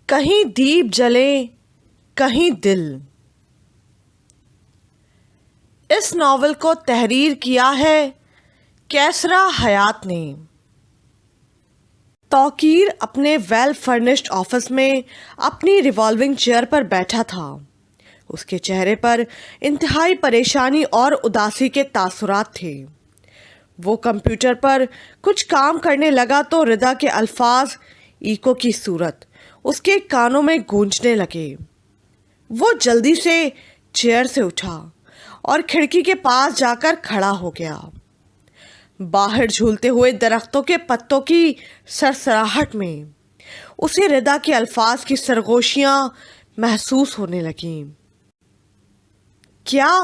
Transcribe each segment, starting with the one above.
کہیں دیپ جلے کہیں دل۔ اس ناول کو تحریر کیا ہے کیسرا حیات نے۔ توقیر اپنے ویل فرنشڈ آفس میں اپنی ریوالونگ چیئر پر بیٹھا تھا۔ اس کے چہرے پر انتہائی پریشانی اور اداسی کے تاثرات تھے۔ وہ کمپیوٹر پر کچھ کام کرنے لگا تو ردا کے الفاظ ایکو کی صورت اس کے کانوں میں گونجنے لگے۔ وہ جلدی سے چیئر سے اٹھا اور کھڑکی کے پاس جا کر کھڑا ہو گیا۔ باہر جھولتے ہوئے درختوں کے پتوں کی سرسراہٹ میں اسے ردا کے الفاظ کی سرگوشیاں محسوس ہونے لگیں۔ کیا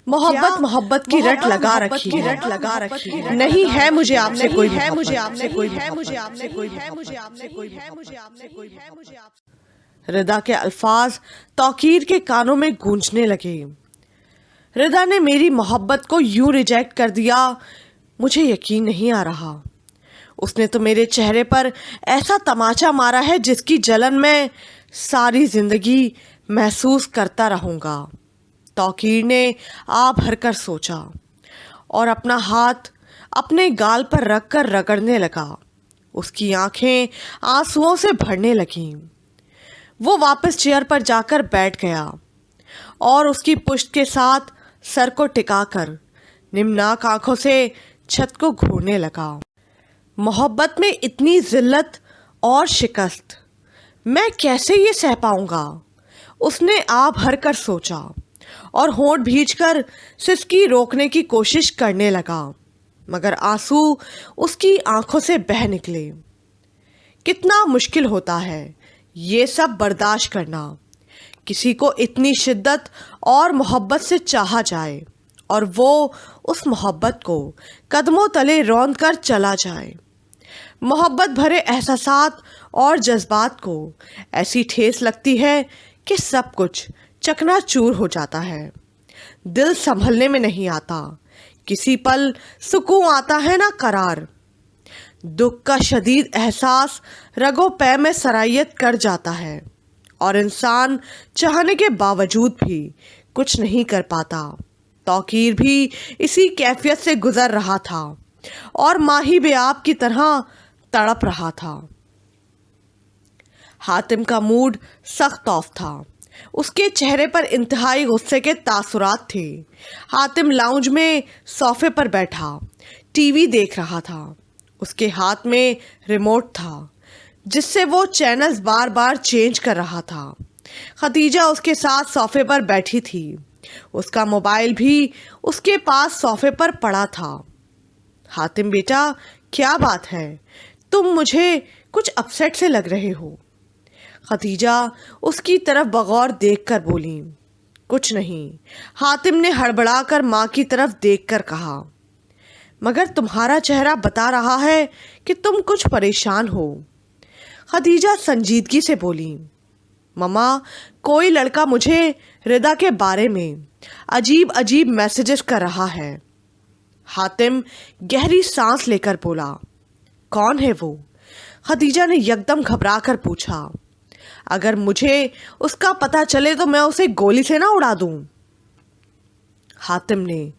محبت کی رٹ لگا رکھی ہے؟ نہیں ہے مجھے آپ سے کوئی ردا کے الفاظ توقیر کے کانوں میں گونجنے لگے۔ ردا نے میری محبت کو یوں ریجیکٹ کر دیا، مجھے یقین نہیں آ رہا۔ اس نے تو میرے چہرے پر ایسا تماچا مارا ہے جس کی جلن میں ساری زندگی محسوس کرتا رہوں گا۔ توقیر نے آ بھر کر سوچا اور اپنا ہاتھ اپنے گال پر رکھ کر رگڑنے لگا۔ اس کی آنکھیں آنسوؤں سے بھرنے لگیں۔ وہ واپس چیئر پر جا کر بیٹھ گیا اور اس کی پشت کے ساتھ سر کو ٹکا کر نمناک آنکھوں سے چھت کو گھورنے لگا۔ محبت میں اتنی ذلت اور شکست میں کیسے یہ سہ پاؤں گا؟ اس نے آ بھر کر سوچا اور ہونٹ بھیج کر سسکی روکنے کی کوشش کرنے لگا، مگر آنسو اس کی آنکھوں سے بہہ نکلے۔ کتنا مشکل ہوتا ہے یہ سب برداشت کرنا، کسی کو اتنی شدت اور محبت سے چاہا جائے اور وہ اس محبت کو قدموں تلے روند کر چلا جائے۔ محبت بھرے احساسات اور جذبات کو ایسی ٹھیس لگتی ہے کہ سب کچھ چکنا چور ہو جاتا ہے۔ دل سنبھلنے میں نہیں آتا، کسی پل سکون آتا ہے نہ قرار۔ دکھ کا شدید احساس رگوں پے میں سرایت کر جاتا ہے اور انسان چاہنے کے باوجود بھی کچھ نہیں کر پاتا۔ توقیر بھی اسی کیفیت سے گزر رہا تھا اور ماہی بے آب کی طرح تڑپ رہا تھا۔ حاتم کا موڈ سخت آف تھا۔ اس کے چہرے پر انتہائی غصے کے تاثرات تھے۔ حاتم لاؤنج میں صوفے پر بیٹھا ٹی وی دیکھ رہا تھا۔ اس کے ہاتھ میں ریموٹ تھا جس سے وہ چینلز بار بار چینج کر رہا تھا۔ خدیجہ اس کے ساتھ صوفے پر بیٹھی تھی۔ اس کا موبائل بھی اس کے پاس صوفے پر پڑا تھا۔ حاتم بیٹا، کیا بات ہے؟ تم مجھے کچھ اپسیٹ سے لگ رہے ہو۔ خدیجہ اس کی طرف بغور دیکھ کر بولی۔ کچھ نہیں، حاتم نے ہڑبڑا کر ماں کی طرف دیکھ کر کہا۔ مگر تمہارا چہرہ بتا رہا ہے کہ تم کچھ پریشان ہو۔ خدیجہ سنجیدگی سے بولی۔ مما، کوئی لڑکا مجھے ردا کے بارے میں عجیب میسیجز کر رہا ہے۔ حاتم گہری سانس لے کر بولا۔ کون ہے وہ؟ خدیجہ نے یکدم گھبرا کر پوچھا۔ اگر مجھے اس کا پتہ چلے تو میں اسے گولی سے نہ اڑا دوں۔ حاتم نے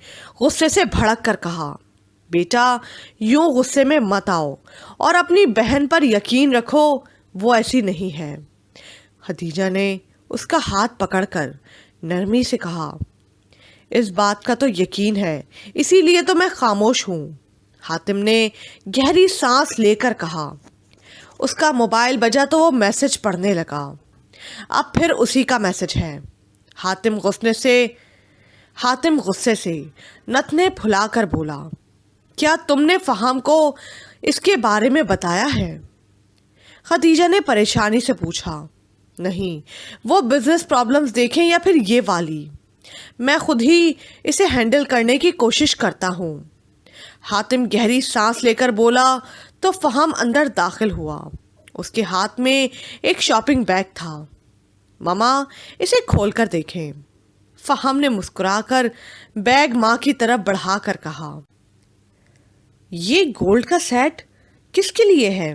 غصے سے بھڑک کر کہا۔ بیٹا، یوں غصے میں مت آؤ اور اپنی بہن پر یقین رکھو، وہ ایسی نہیں ہے۔ خدیجہ نے اس کا ہاتھ پکڑ کر نرمی سے کہا۔ اس بات کا تو یقین ہے، اسی لیے تو میں خاموش ہوں۔ حاتم نے گہری سانس لے کر کہا۔ اس کا موبائل بجا تو وہ میسج پڑھنے لگا۔ اب پھر اسی کا میسج ہے۔ حاتم غصے سے نتنے پھلا کر بولا۔ کیا تم نے فہم کو اس کے بارے میں بتایا ہے؟ خدیجہ نے پریشانی سے پوچھا۔ نہیں، وہ بزنس پرابلمز دیکھیں یا پھر یہ والی، میں خود ہی اسے ہینڈل کرنے کی کوشش کرتا ہوں۔ حاتم گہری سانس لے کر بولا تو فہم اندر داخل ہوا۔ اس کے ہاتھ میں ایک شاپنگ بیگ تھا۔ مما، اسے کھول کر دیکھیں۔ فہم نے مسکرا کر بیگ ماں کی طرف بڑھا کر کہا۔ یہ گولڈ کا سیٹ کس کے لیے ہے؟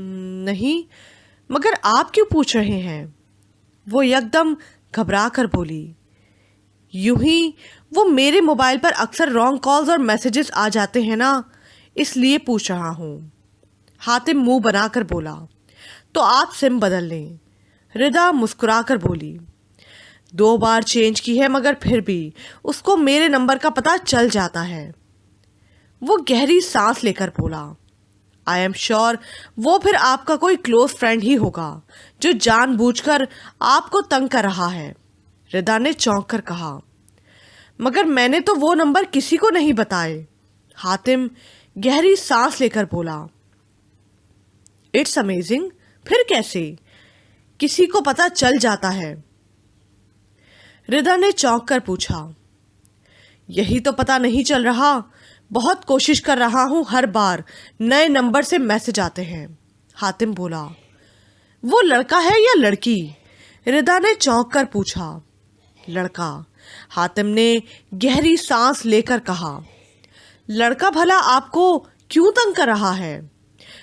نہیں، مگر آپ کیوں پوچھ رہے ہیں؟ وہ یکدم گھبرا کر بولی۔ یوں ہی وہ میرے موبائل پر اکثر رانگ کالز اور میسیجز آ جاتے ہیں نا، اس لیے پوچھ رہا ہوں۔ حاتم منہ بنا کر بولا۔ تو آپ سم بدل لیں۔ ردا مسکرا کر بولی۔ 2 بار چینج کی ہے مگر پھر بھی اس کو میرے نمبر کا پتہ چل جاتا ہے۔ وہ گہری سانس لے کر بولا۔ آئی ایم شیور وہ پھر آپ کا کوئی کلوز فرینڈ ہی ہوگا جو جان بوجھ کر آپ کو تنگ کر رہا ہے۔ ردا نے چونک کر کہا۔ مگر میں نے تو وہ نمبر کسی کو نہیں بتائے۔ حاتم گہری سانس لے کر بولا۔ اٹس امیزنگ، پھر کیسے؟ کسی کو پتہ چل جاتا ہے۔ ردا نے چونک کر پوچھا۔ یہی تو پتہ نہیں چل رہا، بہت کوشش کر رہا ہوں، ہر بار نئے نمبر سے میسج آتے ہیں۔ حاتم بولا۔ وہ لڑکا ہے یا لڑکی؟ ردا نے چونک کر پوچھا۔ لڑکا، حاتم نے گہری سانس لے کر کہا۔ لڑکا بھلا آپ کو کیوں تنگ کر رہا ہے؟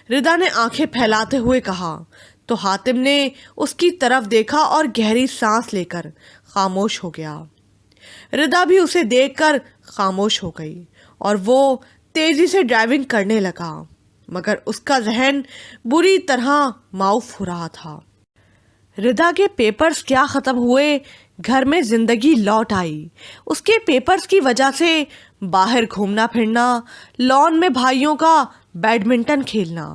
ردا نے آنکھیں پھیلاتے ہوئے کہا تو حاتم نے اس کی طرف دیکھا اور گہری سانس لے کر خاموش ہو گیا۔ ردا بھی اسے دیکھ کر خاموش ہو گئی اور وہ تیزی سے ڈرائیونگ کرنے لگا، مگر اس کا ذہن بری طرح معاف ہو رہا تھا۔ ردا کے پیپرز کیا ختم ہوئے، گھر میں زندگی لوٹ آئی۔ اس کے پیپرز کی وجہ سے باہر گھومنا پھرنا، لان میں بھائیوں کا بیڈمنٹن کھیلنا،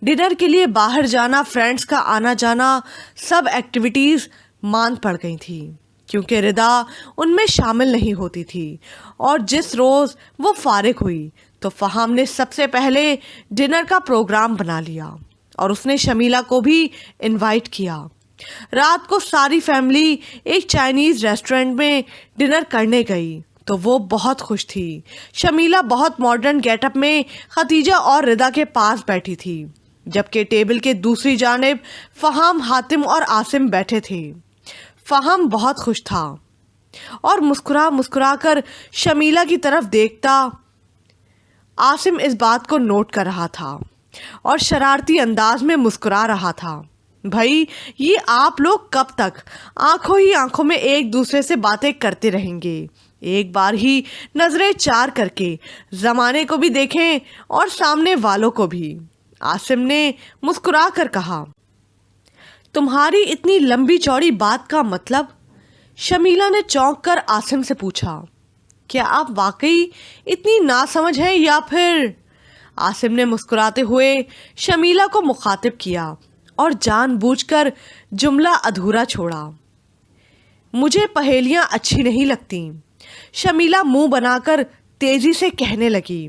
ڈنر کے لیے باہر جانا، فرینڈز کا آنا جانا، سب ایکٹیویٹیز ماند پڑ گئی تھی کیونکہ ردا ان میں شامل نہیں ہوتی تھی۔ اور جس روز وہ فارغ ہوئی تو فہام نے سب سے پہلے ڈنر کا پروگرام بنا لیا اور اس نے شمیلہ کو بھی انوائٹ کیا۔ رات کو ساری فیملی ایک چائنیز ریسٹورنٹ میں ڈنر کرنے گئی تو وہ بہت خوش تھی۔ شمیلہ بہت ماڈرن گیٹ اپ میں ختیجہ اور ردا کے پاس بیٹھی تھی، جبکہ ٹیبل کے دوسری جانب فہام، حاتم اور عاصم بیٹھے تھے۔ فہام بہت خوش تھا اور مسکرا مسکرا کر شمیلہ کی طرف دیکھتا۔ عاصم اس بات کو نوٹ کر رہا تھا اور شرارتی انداز میں مسکرا رہا تھا۔ بھائی، یہ آپ لوگ کب تک آنکھوں ہی آنکھوں میں ایک دوسرے سے باتیں کرتے رہیں گے؟ ایک بار ہی نظریں چار کر کے زمانے کو بھی دیکھیں اور سامنے والوں کو بھی۔ عاصم نے مسکرا کر کہا۔ تمہاری اتنی لمبی چوڑی بات کا مطلب؟ شمیلہ نے چونک کر عاصم سے پوچھا۔ کیا آپ واقعی اتنی ناسمجھ ہیں یا پھر؟ عاصم نے مسکراتے ہوئے شمیلہ کو مخاطب کیا اور جان بوجھ کر جملہ ادھورا چھوڑا۔ مجھے پہیلیاں اچھی نہیں لگتی، شمیلہ منہ بنا کر تیزی سے کہنے لگی،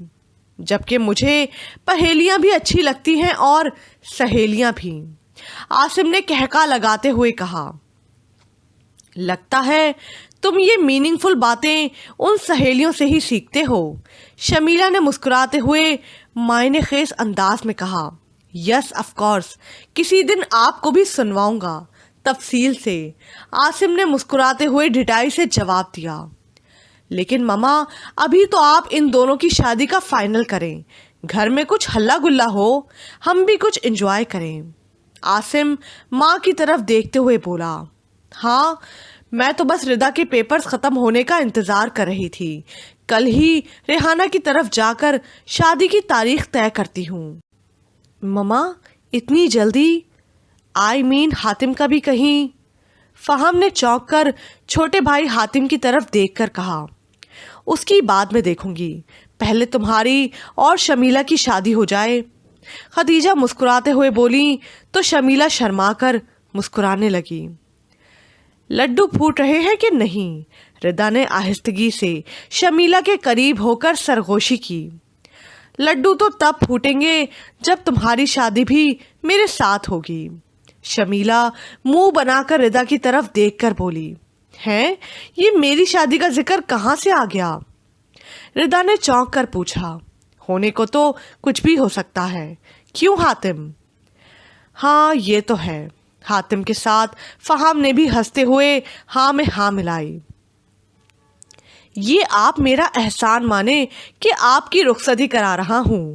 جبکہ مجھے پہیلیاں بھی اچھی لگتی ہیں اور سہیلیاں بھی۔ عاصم نے کہکا لگاتے ہوئے کہا۔ لگتا ہے تم یہ میننگ فل باتیں ان سہیلیوں سے ہی سیکھتے ہو، شمیلہ نے مسکراتے ہوئے معنی خیز انداز میں کہا۔ یس آف کورس، کسی دن آپ کو بھی سنواؤں گا تفصیل سے، عاصم نے مسکراتے ہوئے ڈھٹائی سے جواب دیا۔ لیکن ماما، ابھی تو آپ ان دونوں کی شادی کا فائنل کریں، گھر میں کچھ ہلا گلا ہو، ہم بھی کچھ انجوائے کریں۔ عاصم ماں کی طرف دیکھتے ہوئے بولا۔ ہاں، میں تو بس ردا کے پیپرز ختم ہونے کا انتظار کر رہی تھی، کل ہی ریحانہ کی طرف جا کر شادی کی تاریخ طے کرتی ہوں۔ مما، اتنی جلدی؟ آئی مین حاتم کا بھی کہیں؟ فہم نے چونک کر چھوٹے بھائی حاتم کی طرف دیکھ کر کہا۔ اس کی بعد میں دیکھوں گی، پہلے تمہاری اور شمیلہ کی شادی ہو جائے۔ ختیجہ مسکراتے ہوئے بولی تو شمیلہ شرما کر مسکرانے لگی۔ لڈو پھوٹ رہے ہیں کہ نہیں؟ ردا نے آہستگی سے شمیلہ کے قریب ہو کر سرگوشی کی۔ لڈو تو تب پھوٹیں گے جب تمہاری شادی بھی میرے ساتھ ہوگی۔ شمیلہ منہ بنا کر ردا کی طرف دیکھ کر بولی۔ ہیں؟ یہ میری شادی کا ذکر کہاں سے آ گیا؟ ردا نے چونک کر پوچھا۔ ہونے کو تو کچھ بھی ہو سکتا ہے، کیوں حاتم؟ ہاں یہ تو ہے، حاتم کے ساتھ فہم نے بھی ہنستے ہوئے ہاں میں ہاں ملائی۔ یہ آپ میرا احسان مانے کہ آپ کی رخصتی کرا رہا ہوں،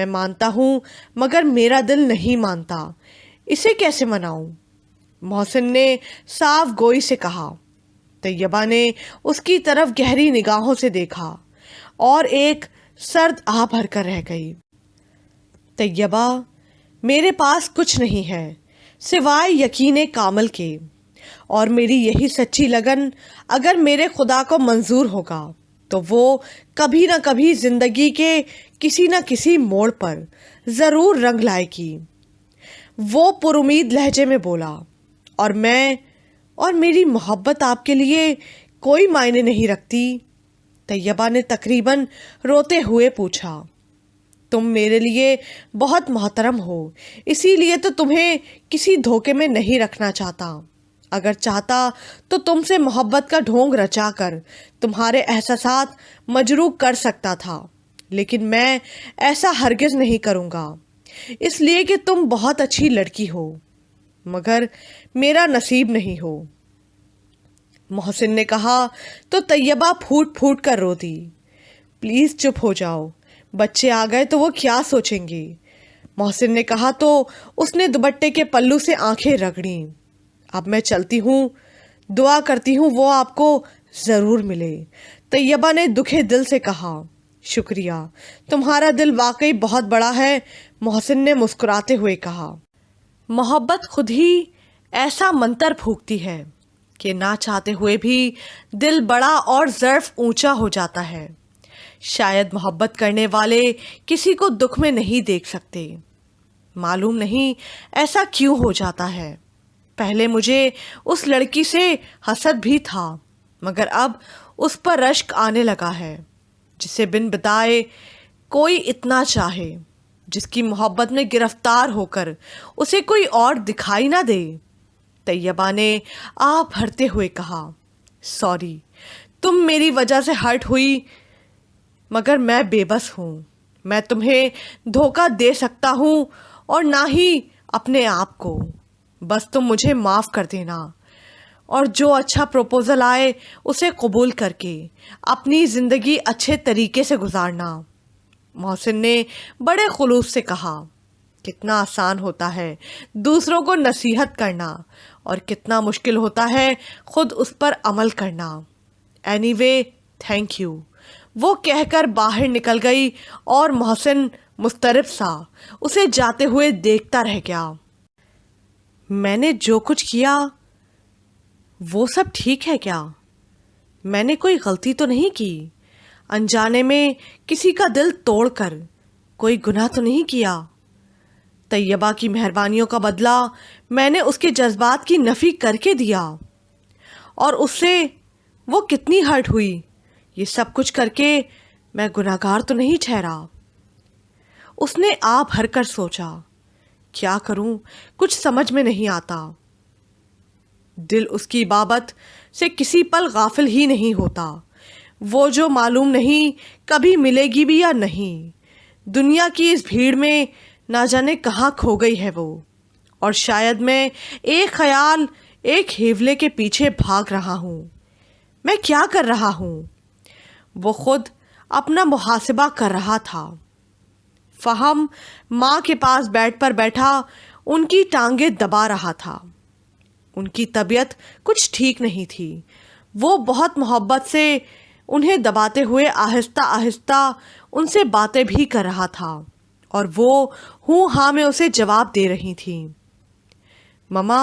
میں مانتا ہوں مگر میرا دل نہیں مانتا، اسے کیسے مناؤں؟ محسن نے صاف گوئی سے کہا۔ طیبہ نے اس کی طرف گہری نگاہوں سے دیکھا اور ایک سرد آہ بھر کر رہ گئی۔ طیبہ، میرے پاس کچھ نہیں ہے سوائے یقین کامل کے، اور میری یہی سچی لگن اگر میرے خدا کو منظور ہوگا تو وہ کبھی نہ کبھی زندگی کے کسی نہ کسی موڑ پر ضرور رنگ لائے گی۔ وہ پر امید لہجے میں بولا، اور میری محبت آپ کے لیے کوئی معنی نہیں رکھتی؟ طیبہ نے تقریباً روتے ہوئے پوچھا۔ تم میرے لیے بہت محترم ہو، اسی لیے تو تمہیں کسی دھوکے میں نہیں رکھنا چاہتا۔ اگر چاہتا تو تم سے محبت کا ڈھونگ رچا کر تمہارے احساسات مجروح کر سکتا تھا، لیکن میں ایسا ہرگز نہیں کروں گا، اس لیے کہ تم بہت اچھی لڑکی ہو، مگر میرا نصیب نہیں ہو۔ محسن نے کہا تو طیبہ پھوٹ پھوٹ کر رو دی۔ پلیز چپ ہو جاؤ، بچے آ گئے تو وہ کیا سوچیں گے؟ محسن نے کہا تو اس نے دوپٹے کے پلو سے آنکھیں رگڑیں۔ اب میں چلتی ہوں، دعا کرتی ہوں وہ آپ کو ضرور ملے۔ طیبہ نے دکھے دل سے کہا۔ شکریہ، تمہارا دل واقعی بہت بڑا ہے، محسن نے مسکراتے ہوئے کہا۔ محبت خود ہی ایسا منتر پھونکتی ہے کہ نہ چاہتے ہوئے بھی دل بڑا اور ظرف اونچا ہو جاتا ہے۔ شاید محبت کرنے والے کسی کو دکھ میں نہیں دیکھ سکتے، معلوم نہیں ایسا کیوں ہو جاتا ہے۔ پہلے مجھے اس لڑکی سے حسد بھی تھا، مگر اب اس پر رشک آنے لگا ہے، جسے بن بتائے کوئی اتنا چاہے، جس کی محبت میں گرفتار ہو کر اسے کوئی اور دکھائی نہ دے۔ طیبہ نے آہ بھرتے ہوئے کہا، سوری، تم میری وجہ سے ہرٹ ہوئی، مگر میں بے بس ہوں۔ میں تمہیں دھوکہ دے سکتا ہوں اور نہ ہی اپنے آپ کو۔ بس تم مجھے معاف کر دینا اور جو اچھا پروپوزل آئے اسے قبول کر کے اپنی زندگی اچھے طریقے سے گزارنا۔ محسن نے بڑے خلوص سے کہا۔ کتنا آسان ہوتا ہے دوسروں کو نصیحت کرنا اور کتنا مشکل ہوتا ہے خود اس پر عمل کرنا۔ اینی وے، تھینک یو، وہ کہہ کر باہر نکل گئی اور محسن مضطرب سا اسے جاتے ہوئے دیکھتا رہ گیا۔ میں نے جو کچھ کیا وہ سب ٹھیک ہے کیا؟ میں نے کوئی غلطی تو نہیں کی؟ انجانے میں کسی کا دل توڑ کر کوئی گناہ تو نہیں کیا؟ طیبہ کی مہربانیوں کا بدلہ میں نے اس کے جذبات کی نفی کر کے دیا، اور اس سے وہ کتنی ہرٹ ہوئی۔ یہ سب کچھ کر کے میں گناہگار تو نہیں ٹھہرا۔ اس نے آہ بھر کر سوچا، کیا کروں، کچھ سمجھ میں نہیں آتا۔ دل اس کی بابت سے کسی پل غافل ہی نہیں ہوتا، وہ جو معلوم نہیں کبھی ملے گی بھی یا نہیں۔ دنیا کی اس بھیڑ میں نہ جانے کہاں کھو گئی ہے وہ، اور شاید میں ایک خیال، ایک ہیولے کے پیچھے بھاگ رہا ہوں۔ میں کیا کر رہا ہوں؟ وہ خود اپنا محاسبہ کر رہا تھا۔ فہم ماں کے پاس بیڈ پر بیٹھا ان کی ٹانگیں دبا رہا تھا۔ ان کی طبیعت کچھ ٹھیک نہیں تھی۔ وہ بہت محبت سے انہیں دباتے ہوئے آہستہ آہستہ ان سے باتیں بھی کر رہا تھا، اور وہ ہوں ہاں میں اسے جواب دے رہی تھی۔ مما،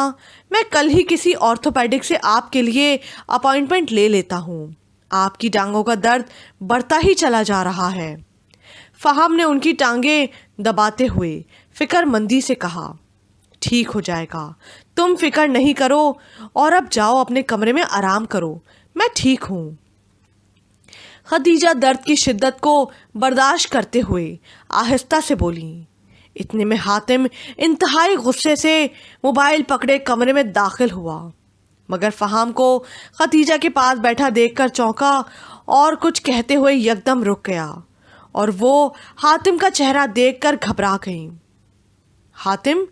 میں کل ہی کسی آرتھوپیڈک سے آپ کے لیے اپائنٹمنٹ لے لیتا ہوں، آپ کی ٹانگوں کا درد بڑھتا ہی چلا جا رہا ہے۔ فہم نے ان کی ٹانگیں دباتے ہوئے فکر مندی سے کہا، ٹھیک ہو جائے گا، تم فکر نہیں کرو، اور اب جاؤ اپنے کمرے میں آرام کرو، میں ٹھیک ہوں۔ خدیجہ درد کی شدت کو برداشت کرتے ہوئے آہستہ سے بولی۔ اتنے میں حاتم انتہائی غصے سے موبائل پکڑے کمرے میں داخل ہوا، مگر فہم کو خدیجہ کے پاس بیٹھا دیکھ کر چونکا اور کچھ کہتے ہوئے یکدم رک گیا، اور وہ حاتم کا چہرہ دیکھ کر گھبرا گئی۔ حاتم،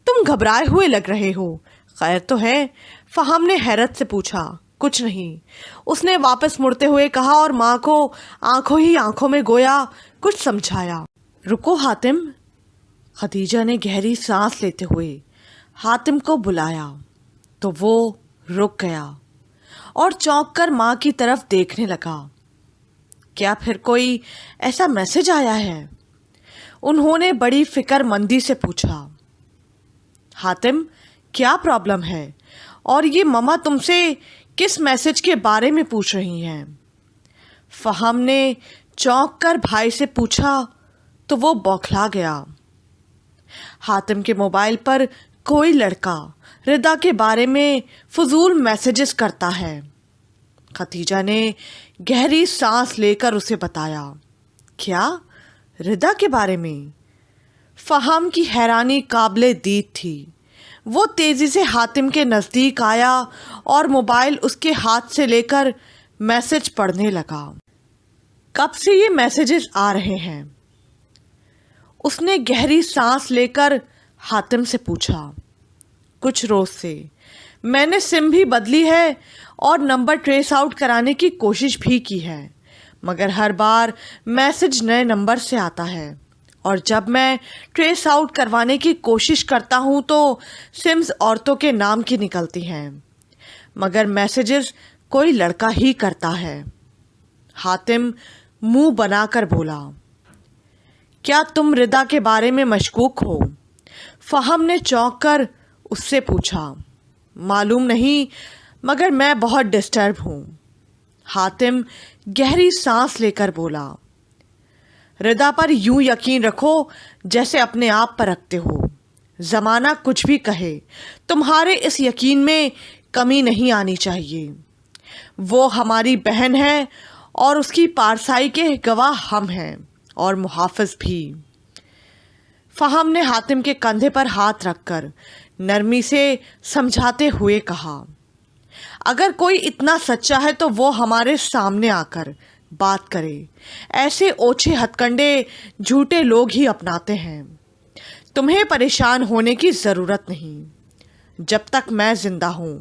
تم گھبرائے ہوئے لگ رہے ہو، خیر تو ہے؟ فہم نے حیرت سے پوچھا۔ کچھ نہیں، اس نے واپس مڑتے ہوئے کہا، اور ماں کو آنکھوں ہی آنکھوں میں گویا کچھ سمجھایا۔ رکو حاتم، خدیجہ نے گہری سانس لیتے ہوئے حاتم کو بلایا تو وہ رک گیا اور چونک کر ماں کی طرف دیکھنے لگا۔ کیا پھر کوئی ایسا میسج آیا ہے؟ انہوں نے بڑی فکر مندی سے پوچھا۔ حاتم، کیا پرابلم ہے اور یہ مما تم سے کس میسج کے بارے میں پوچھ رہی ہیں؟ فہم نے چونک کر بھائی سے پوچھا تو وہ بوکھلا گیا۔ حاتم کے موبائل پر کوئی لڑکا ردا کے بارے میں فضول میسیجز کرتا ہے۔ خدیجہ نے گہری سانس لے کر اسے بتایا۔ کیا؟ ردا کے بارے میں؟ فہم کی حیرانی قابل دید تھی۔ وہ تیزی سے حاتم کے نزدیک آیا اور موبائل اس کے ہاتھ سے لے کر میسج پڑھنے لگا۔ کب سے یہ میسیجز آ رہے ہیں؟ اس نے گہری سانس لے کر حاتم سے پوچھا۔ کچھ روز سے۔ میں نے سم بھی بدلی ہے اور نمبر ٹریس آؤٹ کرانے کی کوشش بھی کی ہے، مگر ہر بار میسج نئے نمبر سے آتا ہے، اور جب میں ٹریس آؤٹ کروانے کی کوشش کرتا ہوں تو سمز عورتوں کے نام کی نکلتی ہیں، مگر میسیجز کوئی لڑکا ہی کرتا ہے۔ حاتم منہ بنا کر بولا۔ کیا تم ردا کے بارے میں مشکوک ہو؟ فہم نے چونک کر اس سے پوچھا۔ معلوم نہیں، مگر میں بہت ڈسٹرب ہوں۔ حاتم گہری سانس لے کر بولا۔ ردا پر یوں یقین رکھو جیسے اپنے آپ پر رکھتے ہو۔ زمانہ کچھ بھی کہے، تمہارے اس یقین میں کمی نہیں آنی چاہیے۔ وہ ہماری بہن ہے اور اس کی پارسائی کے گواہ ہم ہیں اور محافظ بھی۔ فہم نے حاتم کے کندھے پر ہاتھ رکھ کر نرمی سے سمجھاتے ہوئے کہا۔ اگر کوئی اتنا سچا ہے تو وہ ہمارے سامنے آ کر بات کرے۔ ایسے اوچھے ہتھ کنڈے جھوٹے لوگ ہی اپناتے ہیں۔ تمہیں پریشان ہونے کی ضرورت نہیں۔ جب تک میں زندہ ہوں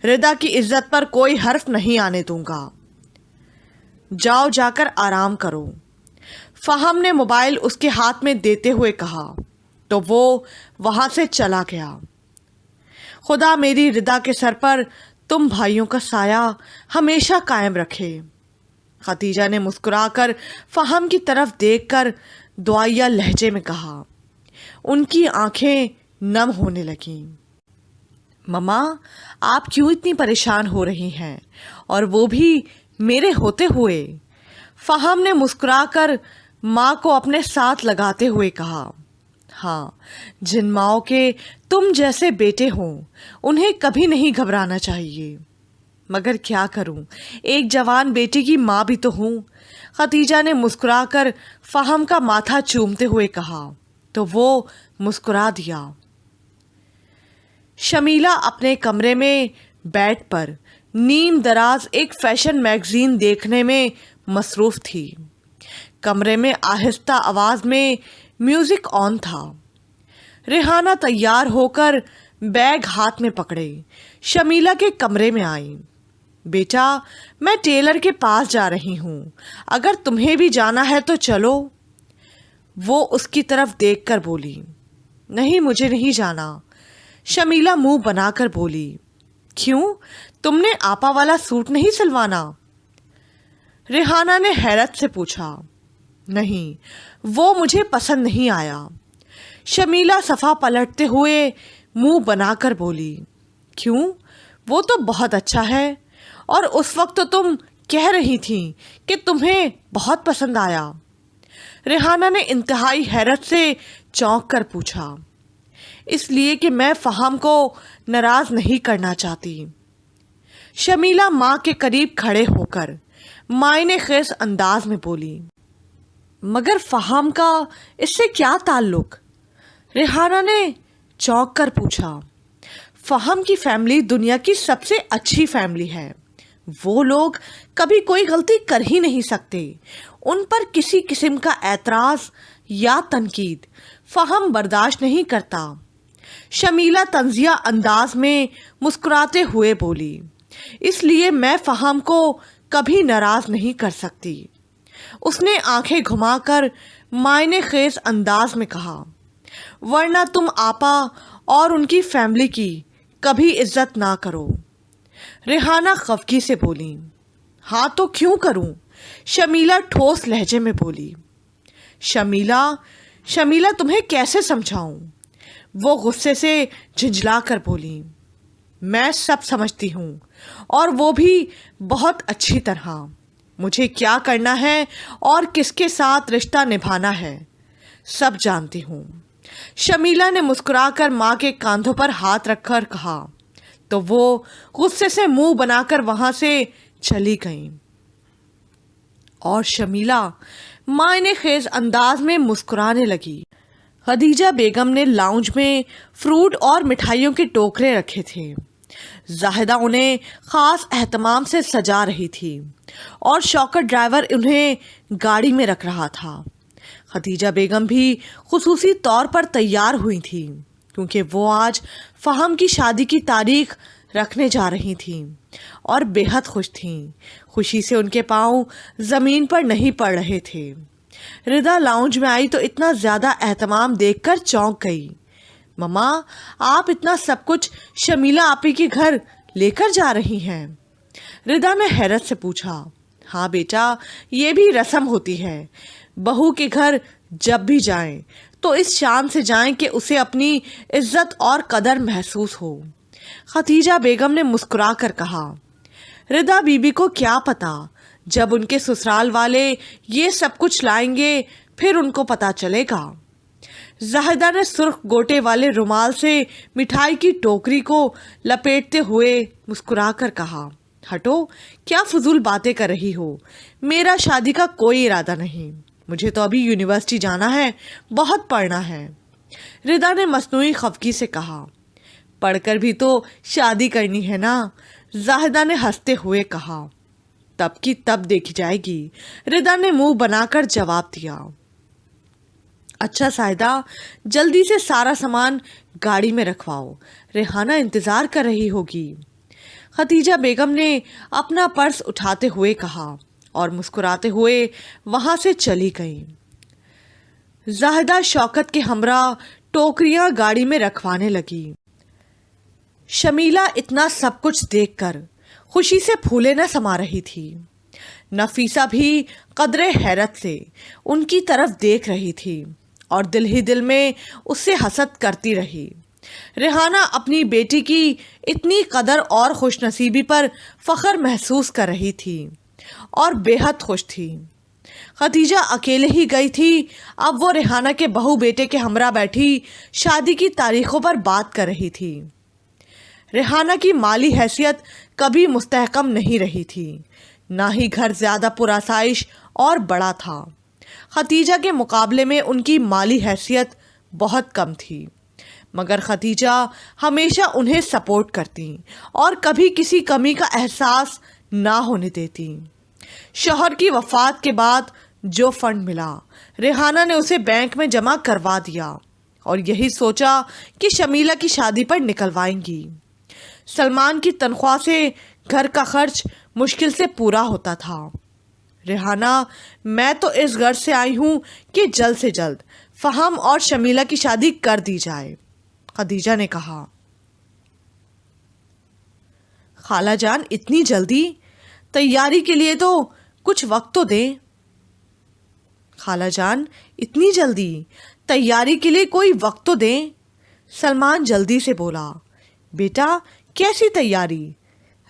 ردا کی عزت پر کوئی حرف نہیں آنے دوں گا۔ جاؤ، جا کر آرام کرو۔ فہم نے موبائل اس کے ہاتھ میں دیتے ہوئے کہا تو وہ وہاں سے چلا گیا۔ خدا میری ردا کے سر پر تم بھائیوں کا سایہ ہمیشہ قائم رکھے۔ خدیجہ نے مسکرا کر فہم کی طرف دیکھ کر دعائیہ لہجے میں کہا۔ ان کی آنکھیں نم ہونے لگیں۔ مما، آپ کیوں اتنی پریشان ہو رہی ہیں، اور وہ بھی میرے ہوتے ہوئے؟ فہم نے مسکرا کر ماں کو اپنے ساتھ لگاتے ہوئے کہا۔ ہاں، جن ماؤں کے تم جیسے بیٹے ہوں انہیں کبھی نہیں گھبرانا چاہیے، مگر کیا کروں، ایک جوان بیٹی کی ماں بھی تو ہوں۔ خدیجہ نے مسکرا کر فہم کا ماتھا چومتے ہوئے کہا تو وہ مسکرا دیا۔ شمیلہ اپنے کمرے میں بیڈ پر نیم دراز ایک فیشن میگزین دیکھنے میں مصروف تھی۔ کمرے میں آہستہ آواز میں میوزک آن تھا۔ ریحانہ تیار ہو کر بیگ ہاتھ میں پکڑے شمیلہ کے کمرے میں آئی۔ بیٹا، میں ٹیلر کے پاس جا رہی ہوں، اگر تمہیں بھی جانا ہے تو چلو۔ وہ اس کی طرف دیکھ کر بولی۔ نہیں، مجھے نہیں جانا۔ شمیلہ منہ بنا کر بولی۔ کیوں؟ تم نے آپا والا سوٹ نہیں سلوانا؟ ریحانہ نے حیرت سے پوچھا۔ نہیں، وہ مجھے پسند نہیں آیا۔ شمیلہ صفحہ پلٹتے ہوئے منہ بنا کر بولی۔ کیوں؟ وہ تو بہت اچھا ہے، اور اس وقت تو تم کہہ رہی تھیں کہ تمہیں بہت پسند آیا۔ ریحانہ نے انتہائی حیرت سے چونک کر پوچھا۔ اس لیے کہ میں فہم کو ناراض نہیں کرنا چاہتی۔ شمیلہ ماں کے قریب کھڑے ہو کر معنی خیز انداز میں بولی۔ مگر فہم کا اس سے کیا تعلق؟ ریحانہ نے چونک کر پوچھا۔ فہم کی فیملی دنیا کی سب سے اچھی فیملی ہے۔ وہ لوگ کبھی کوئی غلطی کر ہی نہیں سکتے۔ ان پر کسی قسم کا اعتراض یا تنقید فہم برداشت نہیں کرتا۔ شمیلہ طنزیہ انداز میں مسکراتے ہوئے بولی۔ اس لیے میں فہم کو کبھی ناراض نہیں کر سکتی۔ اس نے آنکھیں گھما کر معنی خیز انداز میں کہا، ورنہ تم آپا اور ان کی فیملی کی کبھی عزت نہ کرو۔ ریحانہ خفگی سے بولی۔ ہاں تو کیوں کروں؟ شمیلہ ٹھوس لہجے میں بولی۔ شمیلہ تمہیں کیسے سمجھاؤں؟ وہ غصے سے جھنجھلا کر بولی۔ میں سب سمجھتی ہوں، اور وہ بھی بہت اچھی طرح۔ مجھے کیا کرنا ہے اور کس کے ساتھ رشتہ نبھانا ہے سب جانتی ہوں۔ شمیلہ نے مسکرا کر ماں کے کاندھوں پر ہاتھ رکھ کر کہا تو وہ غصے سے منہ بنا کر وہاں سے چلی گئیں۔ اور شمیلہ معنی خیز انداز میں مسکرانے لگی۔ خدیجہ بیگم نے لاؤنج میں فروٹ اور مٹھائیوں کے ٹوکرے رکھے تھے۔ زاہدہ انہیں خاص اہتمام سے سجا رہی تھی اور شوکت ڈرائیور انہیں گاڑی میں رکھ رہا تھا۔ خدیجہ بیگم بھی خصوصی طور پر تیار ہوئی تھی کیونکہ وہ آج فہم کی شادی کی تاریخ رکھنے جا رہی تھیں اور بے حد خوش تھیں۔ خوشی سے ان کے پاؤں زمین پر نہیں پڑ رہے تھے۔ ردا لاؤنج میں آئی تو اتنا زیادہ اہتمام دیکھ کر چونک گئی۔ مما، آپ اتنا سب کچھ شمیلہ آپی کے گھر لے کر جا رہی ہیں؟ ردا نے حیرت سے پوچھا۔ ہاں بیٹا، یہ بھی رسم ہوتی ہے۔ بہو کے گھر جب بھی جائیں تو اس شان سے جائیں کہ اسے اپنی عزت اور قدر محسوس ہو۔ خدیجہ بیگم نے مسکرا کر کہا۔ ردا بی بی کو کیا پتا، جب ان کے سسرال والے یہ سب کچھ لائیں گے پھر ان کو پتا چلے گا۔ زاہدہ نے سرخ گوٹے والے رومال سے مٹھائی کی ٹوکری کو لپیٹتے ہوئے مسکرا کر کہا، ہٹو، کیا فضول باتیں کر رہی ہو؟ میرا شادی کا کوئی ارادہ نہیں۔ مجھے تو ابھی یونیورسٹی جانا ہے، بہت پڑھنا ہے۔ ردا نے مصنوعی خفگی سے کہا۔ پڑھ کر بھی تو شادی کرنی ہے نا؟ زاہدہ نے ہنستے ہوئے کہا۔ تب کی تب دیکھی جائے گی، ردا نے منہ بنا کر جواب دیا۔ اچھا زاہدہ، جلدی سے سارا سامان گاڑی میں رکھواؤ، ریحانہ انتظار کر رہی ہوگی۔ خدیجہ بیگم نے اپنا پرس اٹھاتے ہوئے کہا اور مسکراتے ہوئے وہاں سے چلی گئیں۔ زاہدہ شوکت کے ہمراہ ٹوکریاں گاڑی میں رکھوانے لگی۔ شمیلہ اتنا سب کچھ دیکھ کر خوشی سے پھولے نہ سما رہی تھی۔ نفیسہ بھی قدرے حیرت سے ان کی طرف دیکھ رہی تھی اور دل ہی دل میں اس سے حسد کرتی رہی۔ ریحانہ اپنی بیٹی کی اتنی قدر اور خوش نصیبی پر فخر محسوس کر رہی تھی اور بے حد خوش تھی۔ خدیجہ اکیلے ہی گئی تھی، اب وہ ریحانہ کے بہو بیٹے کے ہمراہ بیٹھی شادی کی تاریخوں پر بات کر رہی تھی۔ ریحانہ کی مالی حیثیت کبھی مستحکم نہیں رہی تھی، نہ ہی گھر زیادہ پرآسائش اور بڑا تھا۔ خدیجہ کے مقابلے میں ان کی مالی حیثیت بہت کم تھی، مگر خدیجہ ہمیشہ انہیں سپورٹ کرتی اور کبھی کسی کمی کا احساس نہ ہونے دیتی۔ شوہر کی وفات کے بعد جو فنڈ ملا، ریحانہ نے اسے بینک میں جمع کروا دیا اور یہی سوچا کہ شمیلہ کی شادی پر نکلوائیں گی۔ سلمان کی تنخواہ سے گھر کا خرچ مشکل سے پورا ہوتا تھا۔ ریحانہ، میں تو اس غرض سے آئی ہوں کہ جلد سے جلد فہم اور شمیلہ کی شادی کر دی جائے، خدیجہ نے کہا۔ خالہ جان، اتنی جلدی؟ تیاری کے لیے تو کچھ وقت تو دیں۔ خالہ جان، اتنی جلدی؟ تیاری کے لیے کوئی وقت تو دیں۔ سلمان جلدی سے بولا۔ بیٹا، کیسی تیاری؟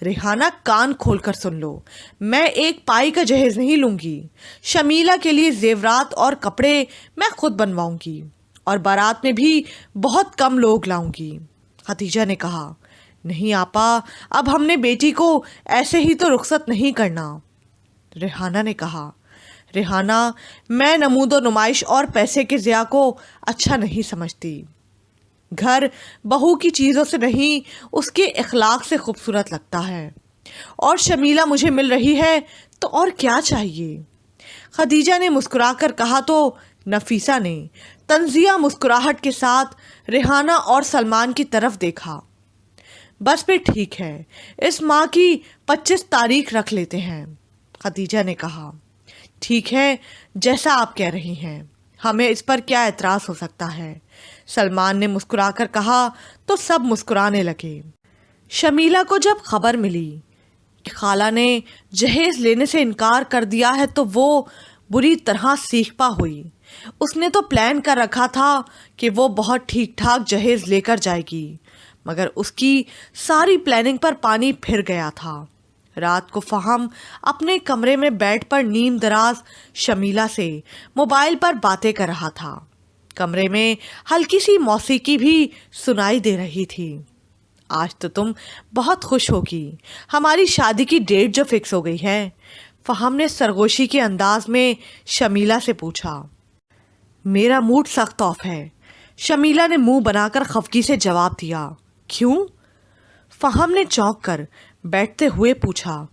ریحانہ، کان کھول کر سن لو، میں ایک پائی کا جہیز نہیں لوں گی۔ شمیلہ کے لیے زیورات اور کپڑے میں خود بنواؤں گی اور بارات میں بھی بہت کم لوگ لاؤں گی، خدیجہ نے کہا۔ نہیں آپا، اب ہم نے بیٹی کو ایسے ہی تو رخصت نہیں کرنا، ریحانہ نے کہا۔ ریحانہ، میں نمود و نمائش اور پیسے کے ضیاع کو اچھا نہیں سمجھتی۔ گھر بہو کی چیزوں سے نہیں، اس کے اخلاق سے خوبصورت لگتا ہے، اور شمیلہ مجھے مل رہی ہے تو اور کیا چاہیے؟ خدیجہ نے مسکرا کر کہا تو نفیسہ نے طنزیہ مسکراہٹ کے ساتھ ریحانہ اور سلمان کی طرف دیکھا۔ بس پھر ٹھیک ہے، اس ماہ کی 25 تاریخ رکھ لیتے ہیں، خدیجہ نے کہا۔ ٹھیک ہے، جیسا آپ کہہ رہی ہیں، ہمیں اس پر کیا اعتراض ہو سکتا ہے؟ سلمان نے مسکرا کر کہا تو سب مسکرانے لگے۔ شمیلہ کو جب خبر ملی کہ خالہ نے جہیز لینے سے انکار کر دیا ہے تو وہ بری طرح سیخ پا ہوئی۔ اس نے تو پلان کر رکھا تھا کہ وہ بہت ٹھیک ٹھاک جہیز لے کر جائے گی، مگر اس کی ساری پلاننگ پر پانی پھر گیا تھا۔ رات کو فہم اپنے کمرے میں بیٹھ پر نیم دراز شمیلہ سے موبائل پر باتیں کر رہا تھا۔ کمرے میں ہلکی سی موسیقی بھی سنائی دے رہی تھی۔ آج تو تم بہت خوش ہوگی، ہماری شادی کی ڈیٹ جو فکس ہو گئی ہے، فہم نے سرگوشی کے انداز میں شمیلہ سے پوچھا۔ میرا موڈ سخت آف ہے، شمیلہ نے منہ بنا کر خفگی سے جواب دیا۔ کیوں؟ فہم نے چونک کر بیٹھتے ہوئے پوچھا۔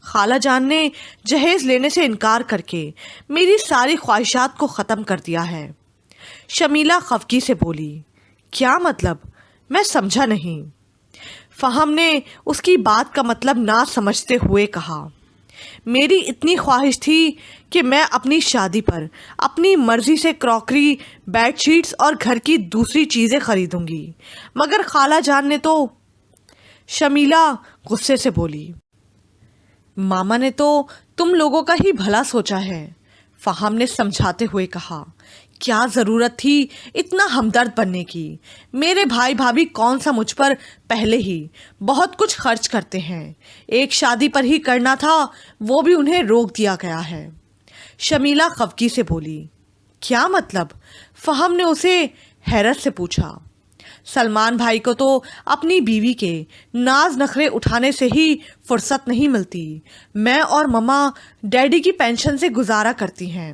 خالہ جان نے جہیز لینے سے انکار کر کے میری ساری خواہشات کو ختم کر دیا ہے، شمیلہ خفگی سے بولی۔ کیا مطلب؟ میں سمجھا نہیں۔ فہم نے اس کی بات کا مطلب نہ سمجھتے ہوئے کہا۔ میری اتنی خواہش تھی کہ میں اپنی شادی پر اپنی مرضی سے کراکری، بیڈ شیٹس اور گھر کی دوسری چیزیں خریدوں گی، مگر خالہ جان نے تو… شمیلہ غصے سے بولی۔ ماما نے تو تم لوگوں کا ہی بھلا سوچا ہے، فہم نے سمجھاتے ہوئے کہا۔ کیا ضرورت تھی اتنا ہمدرد بننے کی؟ میرے بھائی بھابھی کون سا مجھ پر پہلے ہی بہت کچھ خرچ کرتے ہیں، ایک شادی پر ہی کرنا تھا، وہ بھی انہیں روک دیا گیا ہے۔ شمیلہ خفگی سے بولی۔ کیا مطلب؟ فہم نے اسے حیرت سے پوچھا۔ سلمان بھائی کو تو اپنی بیوی کے ناز نخرے اٹھانے سے ہی فرصت نہیں ملتی، میں اور مما ڈیڈی کی پینشن سے گزارا کرتی ہیں۔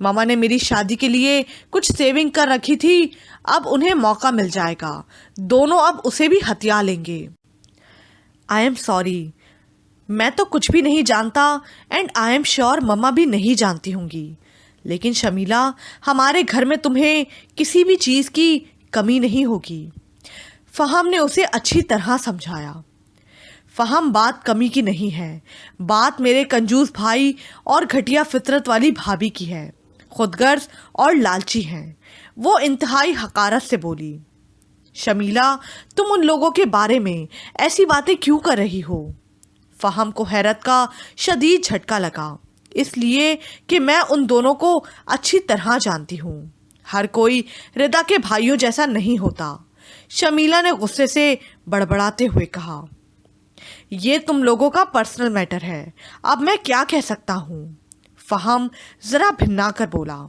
ماما نے میری شادی کے لیے کچھ سیونگ کر رکھی تھی، اب انہیں موقع مل جائے گا، دونوں اب اسے بھی ہتھیا لیں گے۔ آئی ایم سوری، میں تو کچھ بھی نہیں جانتا، اینڈ آئی ایم شیور مما بھی نہیں جانتی ہوں گی، لیکن شمیلہ ہمارے گھر میں تمہیں کسی بھی چیز کی کمی نہیں ہوگی۔ فہم نے اسے اچھی طرح سمجھایا۔ فہم بات کمی کی نہیں ہے، بات میرے کنجوس بھائی اور گھٹیا فطرت والی بھابھی کی ہے، خود غرض اور لالچی ہیں، وہ انتہائی حقارت سے بولی۔ شمیلہ تم ان لوگوں کے بارے میں ایسی باتیں کیوں کر رہی ہو؟ فہم کو حیرت کا شدید جھٹکا لگا، اس لیے کہ میں ان دونوں کو اچھی طرح جانتی ہوں، ہر کوئی ردا کے بھائیوں جیسا نہیں ہوتا۔ شمیلہ نے غصے سے بڑبڑاتے ہوئے کہا۔ یہ تم لوگوں کا پرسنل میٹر ہے، اب میں کیا کہہ سکتا ہوں؟ فہم ذرا بھنا کر بولا۔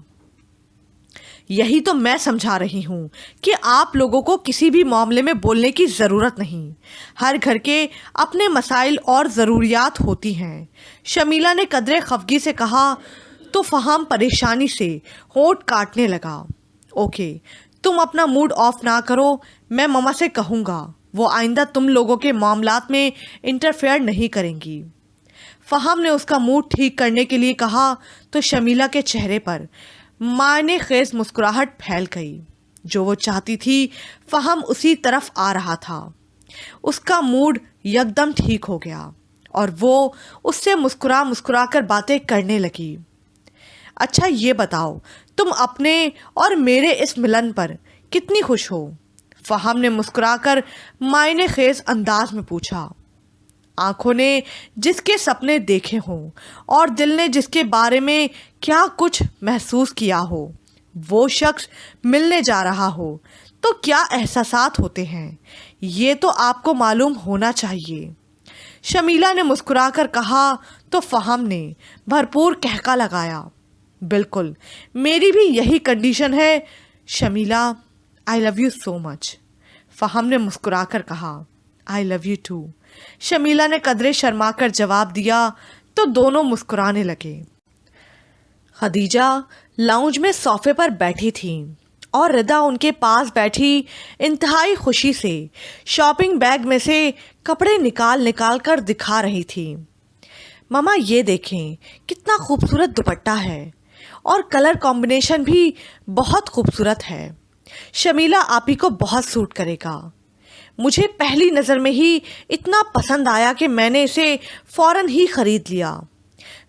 یہی تو میں سمجھا رہی ہوں کہ آپ لوگوں کو کسی بھی معاملے میں بولنے کی ضرورت نہیں، ہر گھر کے اپنے مسائل اور ضروریات ہوتی ہیں۔ شمیلہ نے قدرے خفگی سے کہا تو فہم پریشانی سے ہونٹ کاٹنے لگا۔ اوکے، تم اپنا موڈ آف نہ کرو، میں مما سے کہوں گا، وہ آئندہ تم لوگوں کے معاملات میں انٹرفیئر نہیں کریں گی۔ فہم نے اس کا موڈ ٹھیک کرنے کے لیے کہا تو شمیلہ کے چہرے پر معنی خیز مسکراہٹ پھیل گئی۔ جو وہ چاہتی تھی فہم اسی طرف آ رہا تھا۔ اس کا موڈ یکدم ٹھیک ہو گیا اور وہ اس سے مسکرا مسکرا کر باتیں کرنے لگی۔ اچھا یہ بتاؤ، تم اپنے اور میرے اس ملن پر کتنی خوش ہو؟ فہم نے مسکرا کر معنی خیز انداز میں پوچھا۔ آنکھوں نے جس کے سپنے دیکھے ہوں اور دل نے جس کے بارے میں کیا کچھ محسوس کیا ہو، وہ شخص ملنے جا رہا ہو تو کیا احساسات ہوتے ہیں، یہ تو آپ کو معلوم ہونا چاہیے۔ شمیلہ نے مسکرا کر کہا تو فہم نے بھرپور کہکا لگایا۔ بالکل، میری بھی یہی کنڈیشن ہے شمیلہ، آئی لو یو سو مچ۔ فہم نے مسکرا کر کہا، آئی لو یو ٹو۔ شمیلہ نے قدرے شرما کر جواب دیا تو دونوں مسکرانے لگے۔ خدیجہ لاؤنج میں صوفے پر بیٹھی تھیں اور ردا ان کے پاس بیٹھی انتہائی خوشی سے شاپنگ بیگ میں سے کپڑے نکال نکال کر دکھا رہی تھی۔ ماما یہ دیکھیں کتنا خوبصورت دوپٹہ ہے اور کلر کمبینیشن بھی بہت خوبصورت ہے، شمیلہ آپ ہی کو بہت سوٹ کرے گا۔ مجھے پہلی نظر میں ہی اتنا پسند آیا کہ میں نے اسے فوراً ہی خرید لیا۔